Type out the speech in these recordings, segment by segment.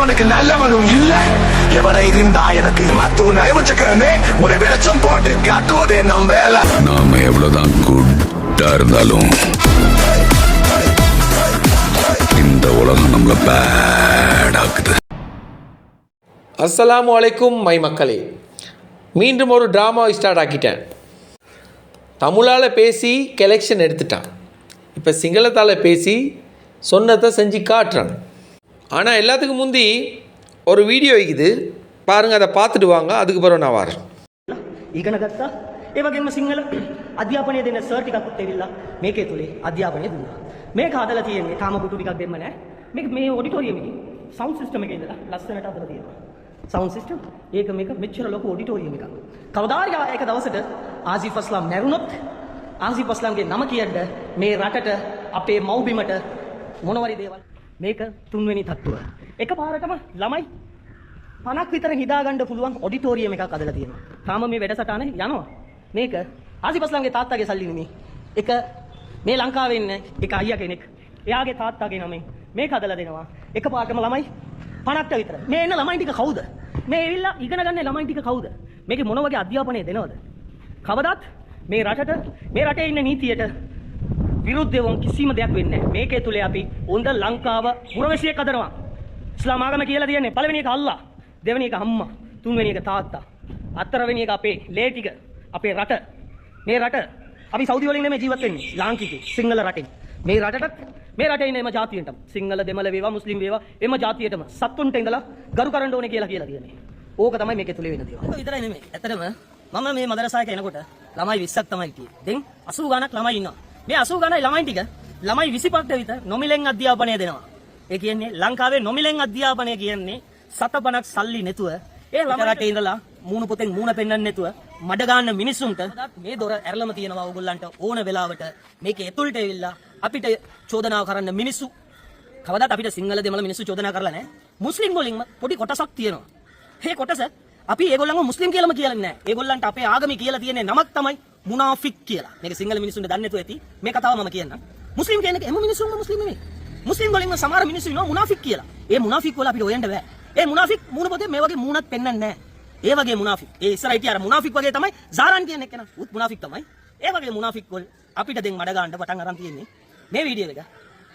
அவனுக்கு நல்லவனும் இல்ல. எவனை இருந்தா எனக்கு மத்தூ நயவச்சுக்கிறனே ஒரு வெளிச்சம் போட்டு காட்டுவதே நம் வேலை. நாம எவ்வளவுதான் குட்டா இருந்தாலும் இந்த உலகம் நம்மள பேட் ஆக்குது. அஸ்ஸலாமு அலைக்கும் மை மக்களே, மீண்டும் ஒரு ட்ராமா ஸ்டார்ட் ஆக்கிட்டேன். தமிழால் பேசி கலெக்ஷன் எடுத்துட்டான். இப்போ சிங்களத்தால் பேசி சொன்னதை செஞ்சு காட்டுறான். ஆனால் எல்லாத்துக்கும் முந்தி ஒரு வீடியோ இருக்குது பாருங்கள், அதை பார்த்துட்டு வாங்க. அதுக்கு பிறகு நான் வரேன். ඉගෙන ගත්තා. ඒ වගේම සිංහල අධ්‍යාපනය දෙන සර් ටිකක්ත් ඇවිල්ලා මේකේ තුලේ අධ්‍යාපනය දුන්නා. මේක හදලා තියෙන්නේ තාම පුටු ටිකක් දෙන්න නැහැ. මේක මේ ඔඩිටෝරියම් එකේ සවුන්ඩ් සිස්ටම් එකේ ඉඳලා ලස්සනට හදලා තියෙනවා. සවුන්ඩ් සිස්ටම් ඒක මේක මෙච්චර ලොකු ඔඩිටෝරියම් එකක්. කවදාහරි එක දවසට ආසිෆ් අස්ලාම් මැරුණොත් ආසිෆ් අස්ලාම්ගේ නම කියන්න මේ රටට අපේ මව්බිමට මොනවරි දේවල්. මේක තුන්වෙනි තත්ත්වය. එකපාරටම ළමයි 50ක් විතර හිතාගන්න පුළුවන් ඔඩිටෝරියම් එකක් අදලා තියෙනවා. තාම මේ වැඩසටහන යනවා. මේක ආසිෆ් අස්ලාම්ගේ තාත්තාගේ සල්ලි නෙමෙයි. එක මේ ලංකාවේ ඉන්න එක අයියා කෙනෙක් එයාගේ තාත්තාගේ නමෙන් මේක අදලා දෙනවා. එකපාරටම ළමයි 50ක් විතර. මේ එන ළමයි ටික කවුද? මේ ඇවිල්ලා ඉගෙන ගන්න ළමයි ටික කවුද? මේකේ මොන වගේ අධ්‍යාපනය දෙනවද? කවදාත් මේ රටට මේ රටේ ඉන්න නීතියට විරුද්ධව කිසිම දෙයක් වෙන්නේ නැහැ. මේකේ තුලේ අපි උන්ද ලංකාව පුරවැසියෙක් හදනවා. ඉස්ලාම් ආගම කියලා කියන්නේ පළවෙනි එක අල්ලා, දෙවෙනි එක අම්මා, තුන්වෙනි එක තාත්තා, හතරවෙනි එක අපේ ලේ ටික, අපේ රට. මේ රට අපි සෞදි වලින් නෙමෙයි ජීවත් වෙන්නේ, ලාංකිකේ සිංහල රටෙන්. මේ රටටත් මේ රටේ ඉන්න එම ජාතියෙන්ටම සිංහල දෙමළ වේවා මුස්ලිම් වේවා එම ජාතියටම සත්තුන්ට ඉඳලා ගරු කරන්න ඕනේ කියලා කියන්නේ. ඕක තමයි මේකේ තුලේ වෙන දේවල්. ඒක විතරයි නෙමෙයි. ඇත්තටම මම මේ මදරසායක එනකොට ළමයි 20ක් තමයි හිටියේ. දැන් 80 ගණක් ළමයි ඉන්නවා. මේ 80 ගණයි ළමයි ටික ළමයි 25ක් විතර නොමිලෙන් අධ්‍යාපනය දෙනවා. ඒ කියන්නේ ලංකාවේ නොමිලෙන් අධ්‍යාපනය කියන්නේ සතපණක් සල්ලි නැතුව ඒ ළමයි රටේ ඉඳලා මූණු පොතෙන් මූණ පෙන්වන්න නැතුව මඩ ගන්න මිනිස්සුන්ට මේ දොර ඇරලම තියෙනවා. ඕගොල්ලන්ට ඕන වෙලාවට මේක ඇතුළට ඇවිල්ලා අපිට චෝදනාව කරන්න මිනිස්සු කවදාත් අපිට සිංහල දෙමළ මිනිස්සු චෝදනා කරලා නැහැ. මුස්ලිම් වලින්ම පොඩි කොටසක් තියෙනවා. මේ කොටස අපි ඒගොල්ලන්ව මුස්ලිම් කියලාම කියන්නේ නැහැ. ඒගොල්ලන්ට අපේ ආගමේ කියලා තියෙන නමක් තමයි මුනාෆික් කියලා. මේක සිංහල මිනිස්සුන්ට දන්නේ නැතුව ඇති. මේ කතාව මම කියන්නම්. මුස්ලිම් කියන එක එම මිනිස්සුන්ම මුස්ලිම් නෙමෙයි. මුස්ලිම් වලින්ම සමහර මිනිස්සු ඉන්නවා මුනාෆික් කියලා. ඒ මුනාෆික් වල අපිට හොයන්න බෑ. ඒ මුනාෆික් මූණ පොතේ මේ වගේ මූණක් පෙන්වන්නේ නැහැ. ඒ වගේ මුනාෆික්. ඒ ඉස්සරහිට අර මුනාෆික් වගේ තමයි සාරන් කියන එක නා. උත් මුනාෆික් තමයි. ඒ වගේ මුනාෆික් වල අපිට දැන් මඩ ගන්න පටන් අරන් තියෙන්නේ. මේ වීඩියෝ එක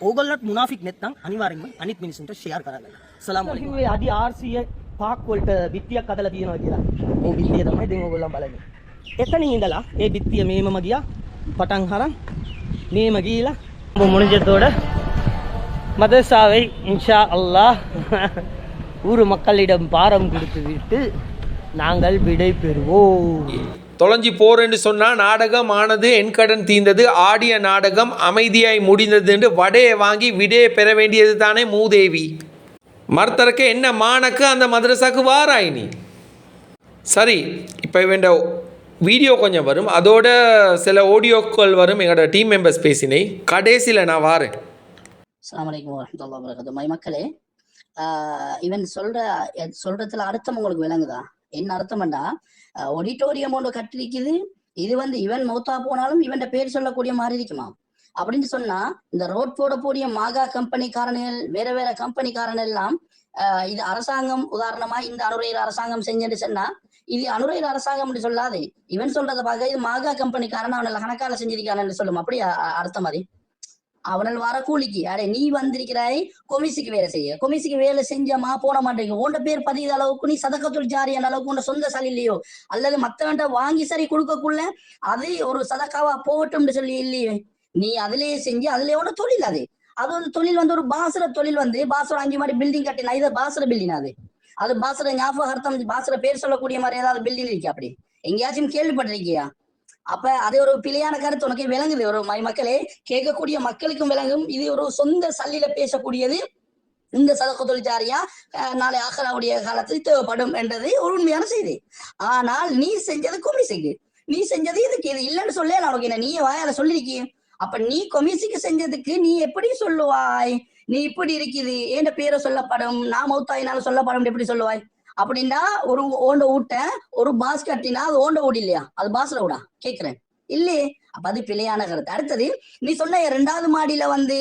ඕගොල්ලන්ට මුනාෆික් නැත්නම් අනිවාර්යෙන්ම අනිත් මිනිස්සුන්ට ෂෙයාර් කරන්න. සලාම් අලයිකුම්. මේ අඩි 400 පාක් වලට බිත්තියක් අදලා තියෙනවා කියලා. මේ බිත්තිය තමයි දැන් ඕගොල්ලන් බලන්නේ. එතනින් ඉඳලා ඒ බිත්තිය මේමම ගියා. පටන් හරන් මේම ගිහිලා මුණිජතෝட மதரசாவை இன்ஷா அல்லாஹ் ஊர் மக்களிடம் பாரம் கொடுத்து விட்டு நாங்கள் விடை பெறுவோம். தொலைஞ்சி போறேன்னு சொன்னால் நாடகம் ஆனது என் கடன் தீர்ந்தது, ஆடிய நாடகம் அமைதியாய் முடிந்தது என்று வடையை வாங்கி விடையை பெற வேண்டியது தானே மூதேவி. மறுத்தரக்க என்ன மானக்கு அந்த மதரசாக்கு வாராயினி. சரி, இப்போ வேண்ட வீடியோ கொஞ்சம் வரும், அதோட சில ஆடியோக்கள் வரும். எங்களோட டீம் மெம்பர்ஸ் பேசினேன். கடைசியில் நான் வாரேன். அஸ்ஸலாமு அலைக்கும் வரஹ்மத்துல்லாஹி வபரகாத்துஹு. மை மக்களே, இவன் சொல்றதுல அர்த்தம் உங்களுக்கு விளங்குதா? என்ன அர்த்தம்டா, ஆடிட்டோரியம் ஒன்று கட்டிருக்குது. இது இவன் மௌத்தா போனாலும் இவன் பேர் சொல்லக்கூடிய மாதிரி இருக்குமா அப்படின்னு சொன்னா, இந்த ரோட் போடக்கூடிய மாகா கம்பெனிக்காரர்கள் வேற வேற கம்பெனிக்காரன் எல்லாம் இது அரசாங்கம் உதாரணமா இந்த அனுரையர் அரசாங்கம் செஞ்சுட்டு சொன்னா, இது அனுரையர் அரசாங்கம் சொல்லாது. இவன் சொல்றதை பார்க்க இது மாகா கம்பெனிக்காரன் அவனை கணக்கால செஞ்சிருக்கான்னு சொல்லும். அப்படி அர்த்தம் அது. அவனால் வர கூலிக்கு அடே நீ வந்திருக்கிறாய் கொமிசிக்கு வேலை செய்ய, கொமிசிக்கு வேலை செஞ்சமா போன மாட்டேங்க. உன்ட பேர் பதித அளவுக்கு நீ சதக்கத்துல் ஜாரியான அளவுக்கு உன்ட சொந்த சல் இல்லையோ, அல்லது மத்தவன்ட்ட வாங்கி சரி கொடுக்கக்குள்ள அது ஒரு சதக்காவா போகட்டும்னு சொல்லி இல்லையே. நீ அதுலயே செஞ்சு அதுலயே ஒன்று தொழில் அது. அது தொழில் ஒரு பாசுர தொழில் பாசுர 5 மாடி பில்டிங் கட்டினா இது பாசுர பில்டிங். அது பாசுர ஞாபகார்த்தம் பாசுர பேர் சொல்லக்கூடிய மாதிரி ஏதாவது பில்டிங் இருக்கு அப்படி எங்கேயாச்சும் கேள்விப்பட்டிருக்கியா? அப்ப அது ஒரு பிழையான கருத்து உனக்கு விளங்குது. ஒரு மக்களே, கேட்கக்கூடிய மக்களுக்கும் விளங்கும். இது ஒரு சொந்த சல்லில பேசக்கூடியது. இந்த சதக்கத்துல் ஜாரியா நாளை ஆஹ்ராவுடைய காலத்தில் தேவைப்படும் என்றது ஒரு உண்மையான செய்தி. ஆனால் நீ செஞ்சது கொமிசிக்கு, நீ செஞ்சது இதுக்கு. இது இல்லைன்னு சொல்ல நான் என்ன நீ வாயால சொல்லிருக்கிய. அப்ப நீ கொமிசிக்கு செஞ்சதுக்கு நீ எப்படி சொல்லுவாய்? நீ இப்படி இருக்குது என் பேரை சொல்லப்படும், நான் மௌத்தாயினாலும் சொல்லப்படும் எப்படி சொல்லுவாய்? அப்படின்னா ஒரு ஓண்ட ஊட்ட ஒரு பாஸ் கட்டினா அது ஓண்ட ஓடி இல்லையா? அது பாஸ்ல விடா கேக்குறேன் இல்லையே. அப்ப அது பிழையான கருத்து. அடுத்தது நீ சொன்ன 2வது மாடியில வந்து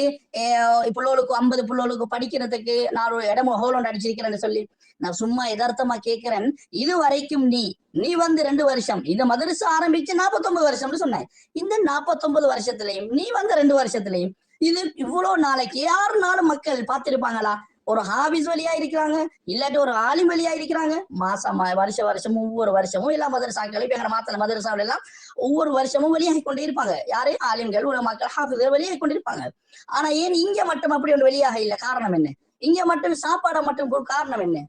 பிள்ளைகளுக்கு 50 பிள்ளைகளுக்கு படிக்கிறதுக்கு நான் ஒரு இடம் ஹோல் அடிச்சிருக்கிறேன்னு சொல்லி நான் சும்மா யதார்த்தமா கேட்கிறேன். இது வரைக்கும் நீ வந்து 2 வருஷம் இந்த மதரசா ஆரம்பிச்சு 49 வருஷம்னு சொன்னேன். இந்த 49 வருஷத்துலயும் நீ வந்த 2 வருஷத்துலயும் இது இவ்வளவு நாளைக்கு 6 நாள் மக்கள் பார்த்திருப்பாங்களா? ஒரு ஹாபிஸ் வழியா இருக்கிறாங்க, இல்லாட்டி ஒரு ஆலிம் வழியா இருக்கிறாங்க. வருஷமும் ஒவ்வொரு வருஷமும் எல்லா மதரசாக்களும் இப்ப எங்க மாத்தல மதரசாவில எல்லாம் ஒவ்வொரு வருஷமும் வெளியாகி கொண்டே இருப்பாங்க. யாரு? ஆலிம்கள், மக்கள், ஹாபிஸ்கள் வெளியாகி கொண்டிருப்பாங்க. ஆனா ஏன் இங்க மட்டும் அப்படி ஒன்று வெளியாக இல்லை? காரணம் என்ன? இங்க மட்டும் சாப்பாடை மட்டும் காரணம் என்ன?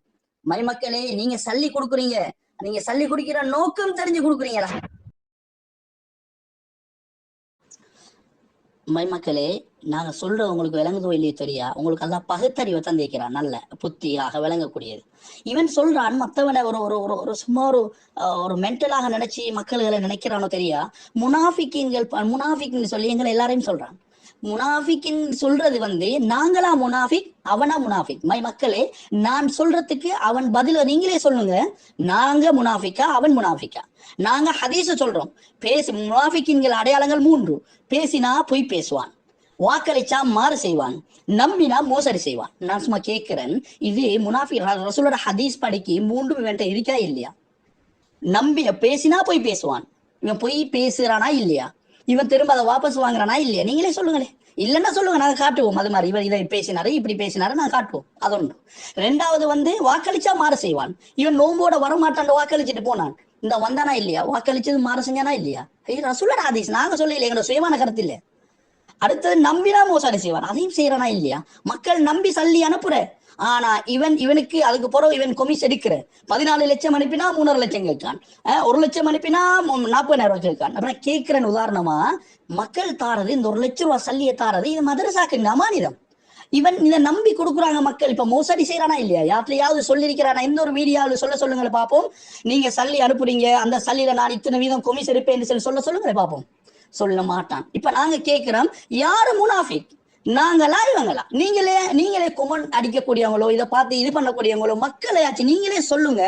மைமக்களே, நீங்க சல்லி கொடுக்குறீங்க, நீங்க சல்லி குடிக்கிற நோக்கம் தெரிஞ்சு கொடுக்குறீங்களா? மைமக்களே, நாங்க சொல்ற உங்களுக்கு விளங்குதோ இல்லையோ தெரியா, உங்களுக்கு எல்லாம் பகுத்தறிவை தந்திருக்கிறான், நல்ல புத்தியாக விளங்கக்கூடியது. இவன் சொல்றான் மத்தவனை ஒரு சும்மா ஒரு மென்டலாக நினைச்சு மக்கள்களை நினைக்கிறானோ தெரியா. முனாஃபிக்னு சொல்லி எங்களை எல்லாரையும் சொல்றான். முனாஃபிக்னு சொல்றது வந்து நாங்களா முனாஃபிக், அவனா முனாஃபிக்? மக்களே, நான் சொல்றதுக்கு அவன் பதில நீங்களே சொல்லுங்க. நாங்க முனாஃபிக்கா, அவன் முனாஃபிக்கா? நாங்க ஹதீஸ சொல்றோம். முனாஃபிக்கின்கள் அடையாளங்கள் 3. பேசினா பொய் பேசுவான், வாக்களிச்சா மாறு செய்வான், நம்பினா மோசடி செய்வான். நான் சும்மா கேட்கிறேன், இது முனாஃபிக் ரசூலோட ஹதீஸ் படிக்கு 3 இவன்ட்ட இருக்கா இல்லையா? பேசினா பொய் பேசுவான், இவன் பொய் பேசுறானா இல்லையா? இவன் திரும்ப அதை வாபஸ் வாங்குறானா இல்லையா? நீங்களே சொல்லுங்களே. இல்லைன்னா சொல்லுங்க, நாங்க காட்டுவோம். அது மாதிரி இவன் இதை பேசினாரு, இப்படி பேசினாரு, நாங்க காட்டுவோம். அது ஒன்று. 2வது வந்து வாக்களிச்சா மாற செய்வான். இவன் நோம்போட வரமாட்டான், வாக்களிச்சுட்டு போனான். இந்த வந்தானா இல்லையா? வாக்களிச்சது மாற செஞ்சானா இல்லையா? ரசூலோட ஹதீஸ், நாங்க சொல்ல இல்லை, எங்களோட சுயமான கருத்து இல்லை. அடுத்தது நம்பினா மோசடி செய்வான், அதையும் செய்யறானா இல்லையா? மக்கள் நம்பி சல்லி அனுப்புற, ஆனா இவனுக்கு அதுக்கு பிறகு இவன் கொமிஸ் எடுக்கிற. 14 லட்சம் அனுப்பினா 3.5 லட்சம் கேட்கான், 1 லட்சம் அனுப்பினா 40,000 கேட்கான். அப்புறம் கேட்கிறேன், உதாரணமா மக்கள் தாரது இந்த 1 லட்சம் ரூபாய் சல்லியை தாரது இது மதரசாக்கு அமானிதம். இவன் இதை நம்பி கொடுக்குறாங்க மக்கள். இப்ப மோசடி செய்யறானா இல்லையா? யார்கிட்டயாவது சொல்லியிருக்கிறானா? எந்த ஒரு மீடியாவில் சொல்லுங்களேன் பார்ப்போம். நீங்க சல்லி அனுப்புறீங்க, அந்த சல்லியில நான் இத்தனை வீதம் கொமிஸ் எடுப்பேன்னு சொல்லுங்களேன் பார்ப்போம். சொல்ல மாட்டான். இப்ப நாங்க கேட்கிறோம், யாரு முனாஃபிக்? நாங்களா இவங்களா? நீங்களே கொமெண்ட் அடிக்கக்கூடியவங்களோ, இதை பார்த்து இது பண்ணக்கூடியவங்களோ மக்களையாச்சு நீங்களே சொல்லுங்க.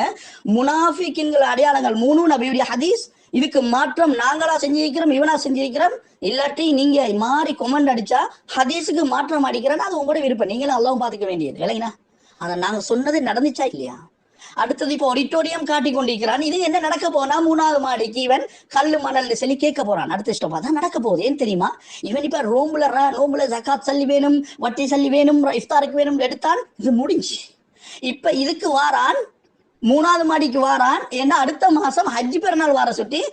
முனாஃபிக்கின்கள் அடையாளங்கள் 3 நபியுடைய ஹதீஸ். இதுக்கு மாற்றம் நாங்களா செஞ்சிருக்கிறோம், இவனா செஞ்சிருக்கிறோம். இல்லாட்டி நீங்க மாறி கொமெண்ட் அடிச்சா ஹதீஸுக்கு மாற்றம் அடிக்கிறேன்னா அது உங்களோட விருப்பம், நீங்களும் அல்லாவும் பாத்துக்க வேண்டியது இல்லைங்களா? ஆனா நாங்க சொன்னது நடந்துச்சா இல்லையா? அடுத்தது இப்ப ஆடிட்டோரியம் காட்டி கொண்டிருக்கிறான். இது என்ன நடக்க போனா 3வது மாடிக்கு இவன் கல்லு மணல் சொல்லி கேட்க போறான். அடுத்த ஸ்டெப் அதான் நடக்க போகுது. ஏன் தெரியுமா? இவன் இப்ப நோம்புல ஜகாத் சல்லி வேணும், வட்டி சல்லி வேணும், இஃப்தாருக்கு வேணும் எடுத்தான். இது முடிஞ்சு இப்ப இதுக்கு வாரான், 3வது மாடிக்கு வாரான். ஏன்னா அடுத்த மாசம் ஹஜ்ஜி பெருநாள் வார சுட்டி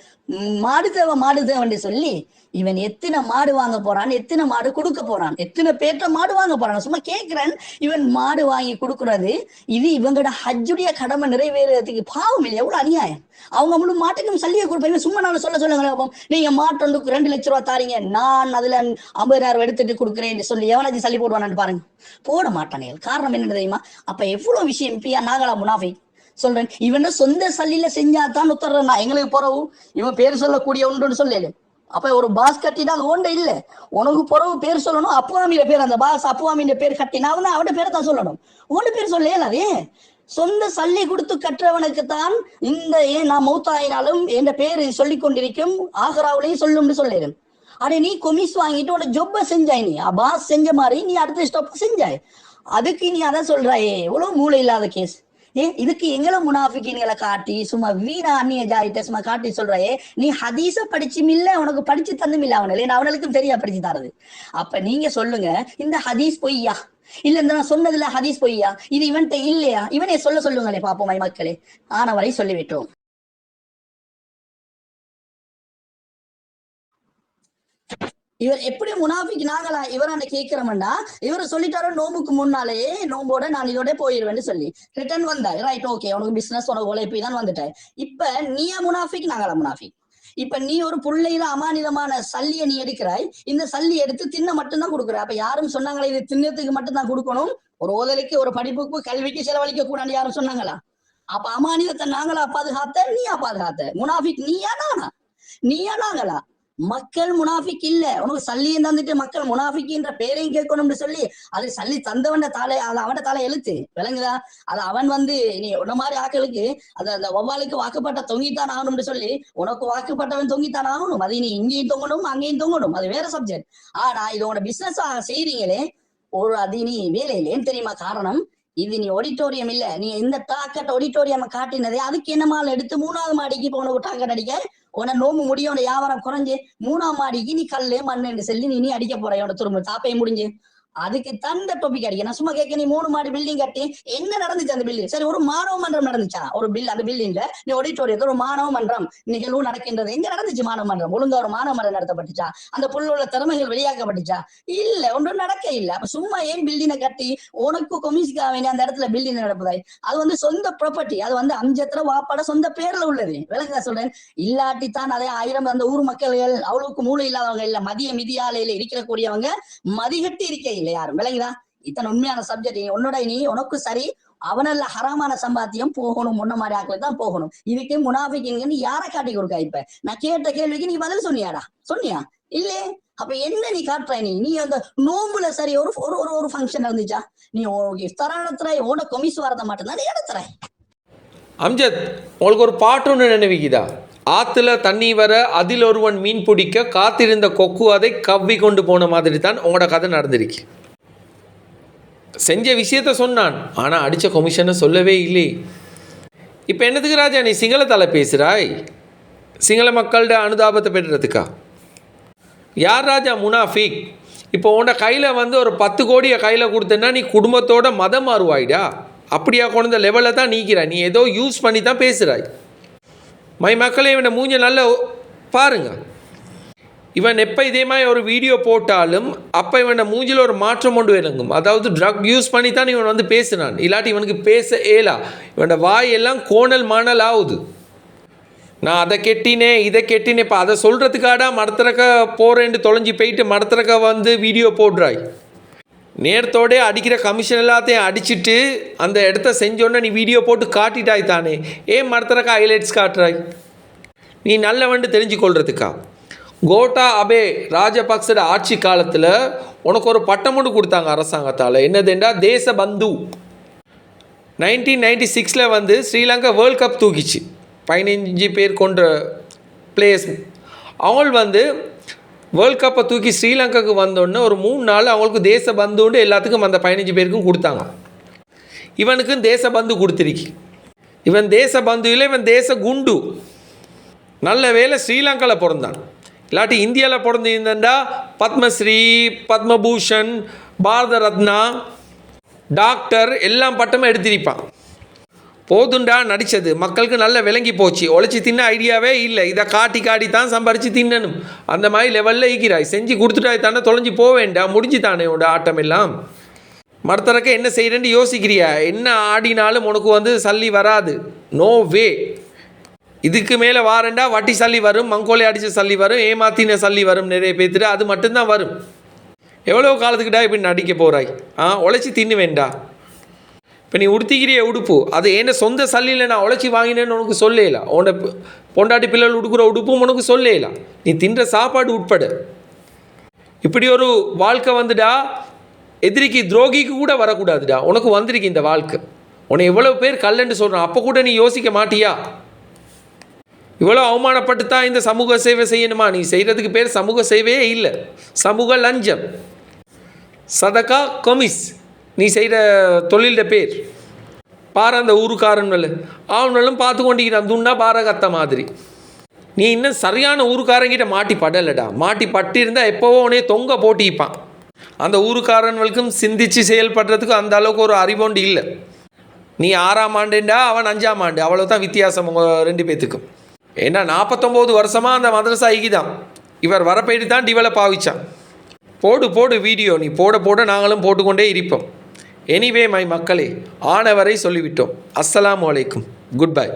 மாடு தேவை சொல்லி இவன் எத்தனை மாடு வாங்க போறான், எத்தனை மாடு கொடுக்க போறான், எத்தனை பேர்ட்ட மாடு வாங்க போறான். சும்மா கேட்கிறேன், இவன் மாடு வாங்கி கொடுக்கறது இது இவங்களோட ஹஜ்ஜுடைய கடமை நிறைவேறதுக்கு பாவம் இல்லை? எவ்வளவு அநியாயம்! அவங்க முழு மாட்டுக்கும் சல்லியை கொடுப்பேன். சும்மா நான் சொல்லுங்களேன், நீங்க மாட்டு 2 லட்சம் ரூபாய் தாரீங்க, நான் அதுல 50,000 எடுத்துட்டு கொடுக்குறேன்னு சொல்லி எவனாச்சும் சல்லி போடுவானு பாருங்க. போட மாட்டானே. காரணம் என்ன தெரியுமா? அப்ப எவ்வளவு விஷயம். இப்ப நாங்களா முனாஃபிக் சொல்றேன். இவன் சொந்த சல்லியில செஞ்சாதான் உத்தர்றா. எங்களுக்கு பிறகு இவன் பேர் சொல்லக்கூடிய ஒன்றுன்னு சொல்லு. அப்ப ஒரு பாஸ் கட்டினா அது ஒன்றை இல்லை, உனக்கு பிறகு பேர் சொல்லணும். அப்புவாமியில பேர், அந்த பாஸ் அப்புவாமியில பேர் கட்டினா அவட பேரை தான் சொல்லணும். உன்ன பேர் சொல்லல. அதே சொந்த சல்லி கொடுத்து கற்றவனுக்கு தான் இந்த நான் மௌத்தாயினாலும் என் பேரு சொல்லி கொண்டிருக்கும், ஆகராவிலையும் சொல்லும்னு சொல்லிடுறேன். அடே நீ கொமிஸ் வாங்கிட்டு உன ஜொப்ப செஞ்சாய், நீ பாஸ் செஞ்ச மாதிரி நீ அடுத்த ஸ்டெப் செஞ்சாய். அதுக்கு நீ அதான் சொல்றாயே, எவ்வளவு மூளை இல்லாத கேஸ். இதுக்கு எங்களை முனாஃபிக்கின்களை காட்டி சும்மா வீணா அந்நிய ஜாயிட்ட சும்மா காட்டி சொல்றாயே, நீ ஹதீஸ படிச்சும் இல்ல, உனக்கு படிச்சு தந்தும் இல்ல. அவனுக்கும் தெரியா படிச்சு தரது. அப்ப நீங்க சொல்லுங்க, இந்த ஹதீஸ் பொய்யா இல்ல, இந்த நான் சொன்னதுல ஹதீஸ் பொய்யா? இது இவன்ட்ட இல்லையா? இவனே சொல்லுங்களே பாப்போம் மக்களே. ஆனவரை சொல்லிவிட்டோம். இவர் எப்படி முனாஃபிக் நாங்களா இவரான கேட்கிறோம்னா, இவரை சொல்லிட்டாரோ நோம்புக்கு முன்னாலேயே நோம்போட நான் இதோட போயிடுவேன்னு சொல்லி ரிட்டர்ன் வந்தாரு. ரைட், ஓகே, உனக்கு பிசினஸ் உனக்கு உழைப்பு தான் வந்துட்டேன். இப்ப நீயா முனாஃபிக், நாங்களா முனாஃபிக்? இப்ப நீ ஒரு புள்ளையில அமானிதமான சல்லியை நீ எடுக்கிறாய், இந்த சல்லி எடுத்து தின்ன மட்டும்தான் கொடுக்குற. அப்ப யாரும் சொன்னாங்களா இது தின்னத்துக்கு மட்டும்தான் கொடுக்கணும், ஒரு ஓதலுக்கு ஒரு படிப்புக்கு கல்விக்கு செலவழிக்க கூடாது யாரும் சொன்னாங்களா? அப்ப அமானிதத்தை நாங்களா பாதுகாத்த, நீயா பாதுகாத்த? முனாஃபிக் நீயா நானா? நீயா நாங்களா? மக்கள் முனாஃபிக் இல்ல. உனக்கு சல்லியும் தந்துட்டு மக்கள் முனாஃபிக்ன்ற பேரையும் கேட்கணும்னு சொல்லி அது சல்லி தந்தவன் தாலே, அது அவன் தாலே எழுத்து விளங்குதா? அது அவன் நீ உன்ன மாதிரி ஆக்களுக்கு அந்த ஒவ்வாளுக்கு வாக்குப்பட்ட தொங்கித்தான் ஆகணும்னு சொல்லி உனக்கு வாக்குப்பட்டவன் தொங்கித்தான் ஆகணும். அது நீ இங்கேயும் தொங்கணும் அங்கேயும் தொங்கணும், அது வேற சப்ஜெக்ட். ஆனா இது உன்னோட பிசினஸ் செய்றீங்களே ஒரு அது நீ வேலையிலேன்னு தெரியுமா காரணம்? இது நீ ஆடிட்டோரியம் இல்ல, நீ இந்த டாக்கெட் ஆடிட்டோரியம் காட்டினதே அதுக்கு என்ன மாலை எடுத்து 3வது மாடிக்கு போன டாக்கெட் அடிக்க உன நோம்பு முடியும், உன வியாபாரம் குறைஞ்சு 3ஆம் மாடிக்கு நீ கல்லு மண்ணு சொல்லி நீ அடிக்க போற உன திரும்ப தாப்பையை முடிஞ்சு. அதுக்கு தந்த டாபிக் அடிக்க நான் சும்மா கேட்க. நீ 3 மாடி பில்டிங் கட்டி என்ன நடந்துச்சு அந்த பில்டிங்? சரி, ஒரு மாணவ மன்றம் நடந்துச்சா? ஒரு அந்த பில்டிங்ல நீ ஆடிட்டோரியத்துல ஒரு மாணவ மன்றம் நிகழ்வு நடக்கின்றது, எங்க நடந்துச்சு மாணவ மன்றம்? ஒழுங்கா ஒரு மாணவ மன்றம் நடத்தப்பட்டுச்சா? அந்த புள்ள திறமைகள் வெளியாக்கப்பட்டுச்சா? இல்ல, ஒன்றும் நடக்க இல்ல. அப்ப சும்மா ஏன் பில்டிங்கை கட்டி உனக்கு கொமிஷனுக்காக வேண்டிய அந்த இடத்துல பில்டிங் நடப்புதாய்? அது சொந்த ப்ராப்பர்ட்டி, அது அம்ஜத்ர வாப்பாட சொந்த பேர்ல உள்ளது. விளங்குதா சொல்றேன்? இல்லாட்டித்தான் அதே 1000 அந்த ஊர் மக்கள்கள் அவ்வளவுக்கு மூளை இல்லாதவங்க இல்ல, மதிய மிதியாலையில இருக்கக்கூடியவங்க மதிகட்டி இருக்க இல்லை யாரும். விளங்குதா? இத்தனை உண்மையான சப்ஜெக்ட் உன்னோட நீ உனக்கு சரி அவனல்ல ஹராமான சம்பாத்தியம் போகணும், முன்ன மாதிரி ஆக்களுக்கு தான் போகணும். இதுக்கு முனாஃபிக்னு யாரை காட்டி கொடுக்க? இப்ப நான் கேட்ட கேள்விக்கு நீ பதில் சொன்னியாடா? சொன்னியா? இல்லே. அப்ப என்ன நீ காட்டுற? நீ அந்த நோம்புல சரி ஒரு ஒரு ஃபங்க்ஷன் இருந்துச்சா? நீ இஃப்தார் நடத்துற, உன கொமிஸ் வரத மாட்டேன் எடுத்துற. அம்ஜத், உங்களுக்கு ஒரு பாட்டு ஒன்று நினைவிக்குதா? ஆற்றுல தண்ணி வர அதில் ஒருவன் மீன் பிடிக்க காத்திருந்த கொக்கு அதை கவ்வி கொண்டு போன மாதிரி தான் உங்களோட கதை நடந்திருக்கு. செஞ்ச விஷயத்த சொன்னான், ஆனால் அடித்த கொமிஷனை சொல்லவே இல்லை. இப்போ என்னதுக்கு ராஜா நீ சிங்களத்தால் பேசுகிறாய்? சிங்கள மக்களோட அனுதாபத்தை பெறுறதுக்கா? யார் ராஜா முனாஃபிக்? இப்போ உன்னோட கையில் ஒரு 10 கோடியை கையில் கொடுத்தேன்னா நீ குடும்பத்தோட மதம் மாறுவாயிடா. அப்படியா கொண்ட லெவலில் தான் நீக்கிறாய். நீ ஏதோ யூஸ் பண்ணி தான் பேசுகிறாய். மை மக்களே, இவனை மூஞ்ச நல்லா பாருங்க. இவன் எப்போ இதே மாதிரி ஒரு வீடியோ போட்டாலும் அப்போ இவனை மூஞ்சில் ஒரு மாற்றம் கொண்டு விளங்கும். அதாவது ட்ரக் யூஸ் பண்ணி தான் இவன் பேசுனான், இல்லாட்டி இவனுக்கு பேச ஏலா. இவனோட வாயெல்லாம் கோணல் மாணல் ஆகுது. நான் அதை கெட்டினேன் இதை கெட்டினேன். இப்போ அதை சொல்கிறதுக்காடா மடத்திறக்க போகிறேன்னு தொலைஞ்சி போயிட்டு மடத்திறக்க வீடியோ போடுறாய். நேரத்தோடே அடிக்கிற கமிஷன் எல்லாத்தையும் அடிச்சுட்டு அந்த இடத்த செஞ்சோன்னே நீ வீடியோ போட்டு காட்டிட்டாய் தானே. ஏன் மடத்திறக்க ஹைலைட்ஸ் காட்டுறாய்? நீ நல்லவன்ட்டு தெரிஞ்சுக்கொள்றதுக்கா? கோட்டா அபே ராஜபக்சோட ஆட்சி காலத்தில் உனக்கு ஒரு பட்டம் ஒன்று கொடுத்தாங்க அரசாங்கத்தால். என்னதுண்டா தேச பந்து. 1996 ஸ்ரீலங்கா வேர்ல்ட் கப் தூக்கிச்சு. 15 பேர் கொண்ட பிளேயர்ஸ். அவங்க வேர்ல்ட் கப்பை தூக்கி ஸ்ரீலங்காவுக்கு வந்தோடனே ஒரு 3 நாள் அவங்களுக்கு தேச பந்துண்டு எல்லாத்துக்கும் அந்த 15 பேருக்கும் கொடுத்தாங்க. இவனுக்கும் தேச பந்து கொடுத்துருக்கு. இவன் தேச பந்து இல்லை, இவன் தேச குண்டு. நல்ல வேலை ஸ்ரீலங்காவில் பிறந்தான். இல்லாட்டி இந்தியாவில் பிறந்திருந்தா பத்மஸ்ரீ, பத்மபூஷன், பாரத ரத்னா, டாக்டர் எல்லாம் பட்டமும் எடுத்திருப்பான். போதுண்டா நடித்தது. மக்களுக்கு நல்ல விளங்கி போச்சு. உழைச்சி தின்ன ஐடியாவே இல்லை. இதை காட்டி தான் சம்பாரித்து தின்னணும். அந்த மாதிரி லெவலில் ஈக்கிறாய். செஞ்சு கொடுத்துட்டாய் தானே, தொலைஞ்சி போக வேண்டாம். முடிஞ்சு தானே உன்னோட ஆட்டம் எல்லாம். மறுத்தறக்க என்ன செய்கிறேன்னு யோசிக்கிறியா? என்ன ஆடினாலும் உனக்கு சல்லி வராது. No way. இதுக்கு மேலே வாரண்டா வட்டி சல்லி வரும், மங்கோலை அடித்த சல்லி வரும், ஏமாத்தின சல்லி வரும். நிறைய பேர்த்துட்டு அது மட்டும்தான் வரும். எவ்வளோ காலத்துக்கிட்டா இப்படி நடிக்க போகிறாய்? உழைச்சி தின்னு வேண்டா. இப்போ நீ உடுத்திக்கிறிய உடுப்பு அது என்ன சொந்த சல்லியில் நான் உழைச்சி வாங்கினேன்னு உனக்கு சொல்லலாம். உன்னோட பொண்டாட்டி பிள்ளைகள் உடுக்குற உடுப்பும் உனக்கு சொல்லலாம். நீ தின்ற சாப்பாடு உட்பட இப்படி ஒரு வாழ்க்கை எதிரிக்கு துரோகிக்கு கூட வரக்கூடாதுடா. உனக்கு வந்திருக்கு இந்த வாழ்க்கை. உன்னை எவ்வளோ பேர் கல்லன்னு சொல்கிறான், அப்போ கூட நீ யோசிக்க மாட்டியா? இவ்வளோ அவமானப்பட்டு தான் இந்த சமூக சேவை செய்யணுமா? நீ செய்கிறதுக்கு பேர் சமூக சேவையே இல்லை, சமூக லஞ்சம், சதக்கா கொமிஸ். நீ செய்கிற தொழில்ட பேர் பாரு. அந்த ஊருக்காரன்கள் அவனும் பார்த்து கொண்டிருக்கிறான் துண்டா பாரகத்த மாதிரி. நீ இன்னும் சரியான ஊருக்காரங்கிட்ட மாட்டி படலடா. மாட்டி பட்டிருந்தால் எப்போவோ உனே தொங்க போட்டிப்பான். அந்த ஊருக்காரன்களுக்கும் சிந்திச்சு செயல்படுறதுக்கும் அந்த அளவுக்கு ஒரு அறிவோண்டு இல்லை. நீ 6ஆம் ஆண்டுண்டா, அவன் 5ஆம் ஆண்டு, அவ்வளோதான் வித்தியாசம் உங்கள் 2 பேத்துக்கும். ஏன்னா 49 வருஷமாக அந்த மதரசா ஐக்கிதான். இவர் வரப்போயிட்டு தான் டெவலப் ஆகிச்சான். போடு வீடியோ. நீ போட நாங்களும் போட்டுக்கொண்டே இருப்போம். எனிவே மை மக்களே, ஆனவரை சொல்லிவிட்டோம். அஸ்ஸலாமு அலைக்கும். Good bye.